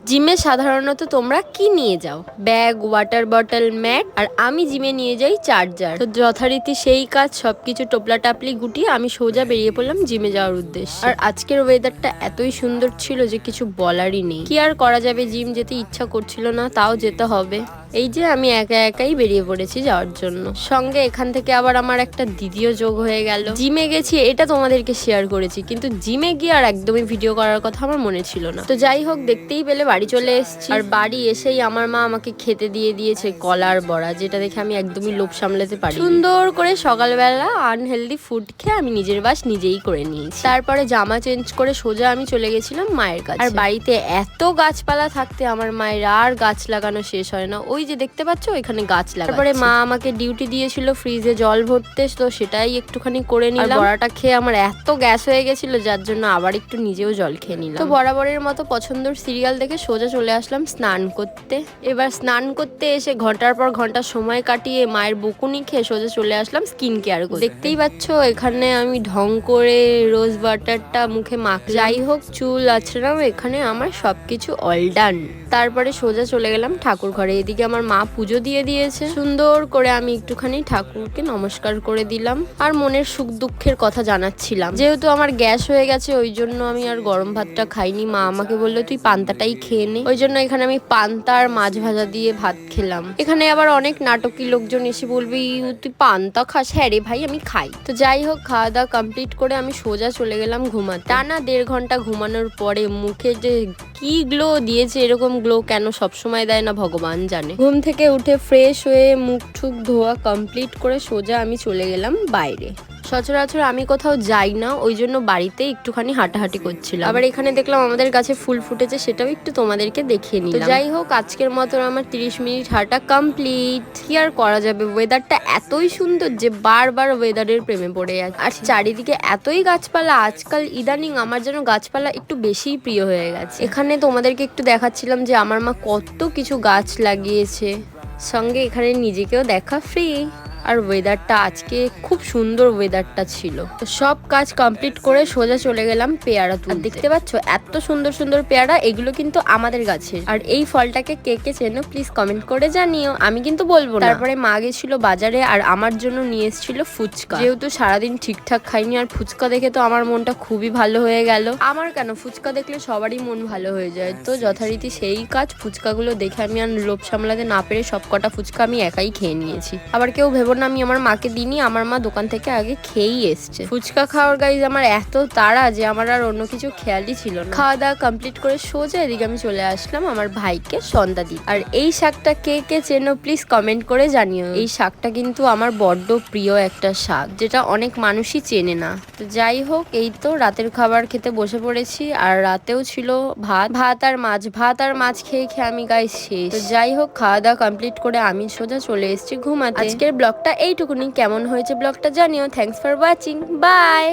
জিমে সাধারণত তোমরা কি নিয়ে যাও? Bag, water bottle, mat. আর আমি জিমে নিয়ে যাই চার্জার। তো যথারীতি সেই কাজ সবকিছু টোপলা টাপলি গুটিয়ে আমি সোজা বেরিয়ে পড়লাম জিমে যাওয়ার উদ্দেশ্যে। আর আজকের ওয়েদারটা এতই সুন্দর ছিল যে কিছু বলারই নেই। কি আর করা যাবে, জিম যেতে ইচ্ছা করছিল না, তাও যেতে হবে। এই যে আমি একা একাই বেরিয়ে পড়েছি যাওয়ার জন্য। সঙ্গে এখান থেকে আবার আমার একটা দিদিও যোগ হয়ে গেল। জিমে গেছি এটা তোমাদেরকে শেয়ার করেছি, কিন্তু জিমে গিয়ে আর একদমই ভিডিও করার কথা আমার মনে ছিল না। তো যাই হোক, দেখতেই পেলে বাড়ি চলে এসেছি। আর বাড়ি এসেই আমার মা আমাকে খেতে দিয়ে দিয়েছে কলার বড়া, যেটা দেখে আমি একদমই লোভ সামলাতে পারি। সুন্দর করে সকালবেলা আনহেলদি ফুড খেয়ে আমি নিজের বাস নিজেই করে নিয়েছি। তারপরে জামা চেঞ্জ করে সোজা আমি চলে গেছিলাম মায়ের কাছে। আর বাড়িতে এত গাছপালা থাকতে আমার মায়ের আর গাছ লাগানো শেষ হয় না। ওই যে দেখতে পাচ্ছ ওইখানে গাছ লাগাচ্ছে। তারপরে মা আমাকে ডিউটি দিয়েছিল ফ্রিজে জল ভরতে, তো সেটাই একটুখানি করে নিলাম। বড়াটা খেয়ে আমার এত গ্যাস হয়ে গেছিল, যার জন্য আবার একটু নিজেও জল খেয়ে নিলাম। তো বরাবরের মতো পছন্দের সিরিয়াল দেখে সোজা চলে আসলাম স্নান করতে। এবার স্নান করতে এসে ঘন্টার পর ঘন্টা সময় কাটিয়ে মায়ের বকুনি খেয়ে সোজা চলে আসলাম স্কিন কেয়ার করতে। দেখতেই পাচ্ছ এখানে আমি ঢং করে রোজ বাটারটা মুখে মাখ। যাই হোক, চুল আছড়াও, এখানে আমার সবকিছু অল ডান। তারপরে সোজা চলে গেলাম ঠাকুর ঘরে। এদিকে আমার মা পুজো দিয়ে দিয়েছে। সুন্দর করে আমি একটুখানি ঠাকুরকে নমস্কার করে দিলাম আর মনের সুখ দুঃখের কথা জানাচ্ছিলাম। যেহেতু আমার গ্যাস হয়ে গেছে ওই জন্য আমি আর গরম ভাতটা খাইনি। মা আমাকে বললো তুই পান্তাটাই খেয়ে নে। ওই জন্য এখানে আমি পান্তা আর মাছ ভাজা দিয়ে ভাত খেলাম। এখানে আবার অনেক নাটকী লোকজন এসে বলবি তুই পান্তা খাস? হ্যাঁ রে ভাই, আমি খাই। তো যাই হোক, খাওয়া দাওয়া কমপ্লিট করে আমি সোজা চলে গেলাম ঘুমাতে। টানা 1.5 ঘন্টা ঘুমানোর পরে মুখে যে কি গ্লো দিয়েছে, এরকম গ্লো কেন সবসময় দেয় না ভগবান জানে। ঘুম থেকে উঠে ফ্রেশ হয়ে মুখ ঠুক ধোয়া কমপ্লিট করে সোজা আমি চলে গেলাম বাইরে। সচরাচর আমি কোথাও যাই না, ওই জন্য বাড়িতে একটুখানি হাঁটাহাঁটি করছিলাম। আবার এখানে দেখলাম আমাদের কাছে ফুল ফুটেছে, সেটাও একটু তোমাদেরকে দেখিয়ে নিলাম। তো যাই হোক, আজকের মতো আমার 30 মিনিট হাঁটা কমপ্লিট। কি আর করা যাবে, ওয়েদারটা এতই সুন্দর যে বারবার ওয়েদারের প্রেমে পড়ে যাচ্ছে। আর চারিদিকে এতই গাছপালা, আজকাল ইদানিং আমার যেন গাছপালা একটু বেশিই প্রিয় হয়ে গেছে। এখানে তোমাদেরকে একটু দেখাচ্ছিলাম যে আমার মা কত কিছু গাছ লাগিয়েছে, সঙ্গে এখানে নিজেকেও দেখা ফ্রি। আর ওয়েদারটা আজকে খুব সুন্দর ওয়েদারটা ছিল। তো সব কাজ কমপ্লিট করে সোজা চলে গেলাম পেয়ারা তুলতে। দেখতে পাচ্ছ এত সুন্দর সুন্দর পেয়ারা, এগুলো কিন্তু আমাদের গাছের। আর এই ফলটাকে কে কে চেনো প্লিজ কমেন্ট করে জানিও, আমি কিন্তু বলবো না। তারপরে মা গেছিল বাজারে আর আমার জন্য নিয়ে এসেছিল ফুচকা। যেহেতু সারাদিন ঠিকঠাক খাইনি, আর ফুচকা দেখে তো আমার মনটা খুবই ভালো হয়ে গেল। আমার কেন, ফুচকা দেখলে সবারই মন ভালো হয়ে যায়। তো যথারীতি সেই কাজ, ফুচকাগুলো দেখে আমি আর লোভ সামলাতে না পেরে সব কটা ফুচকা আমি একাই খেয়ে নিয়েছি। আবার কেউ ভেবো না আমি আমার মাকে দিইনি, আমার মা দোকান থেকে আগে খেয়েই এসছে। ফুচকা খাওয়ার গাইজ আমার এত তাড়া যে আমার আর অন্য কিছু খেয়ালই ছিল না। খাওয়া দাওয়া কমপ্লিট করে সোজা এদিকে আমি চলে আসলাম আমার ভাইকে সন্ধ্যা দিই। আর এই শাকটা কে কে চেনো প্লিজ কমেন্ট করে জানিও। এই শাকটা কিন্তু আমার বড্ড প্রিয় একটা শাক, যেটা অনেক মানুষই চেনে না। তো যাই হোক, এই তো রাতের খাবার খেতে বসে পড়েছি। আর রাতেও ছিল ভাত আর মাছ। ভাত আর মাছ খেয়ে খেয়ে আমি গাইজ শেষ। তো যাই হোক, খাওয়া দাওয়া কমপ্লিট করে আমি সোজা চলে এসেছি ঘুমাতে। আজকের ব্লগটা এইটুকুনি। কেমন হয়েছে ব্লগটা জানিও। Thanks for watching, by.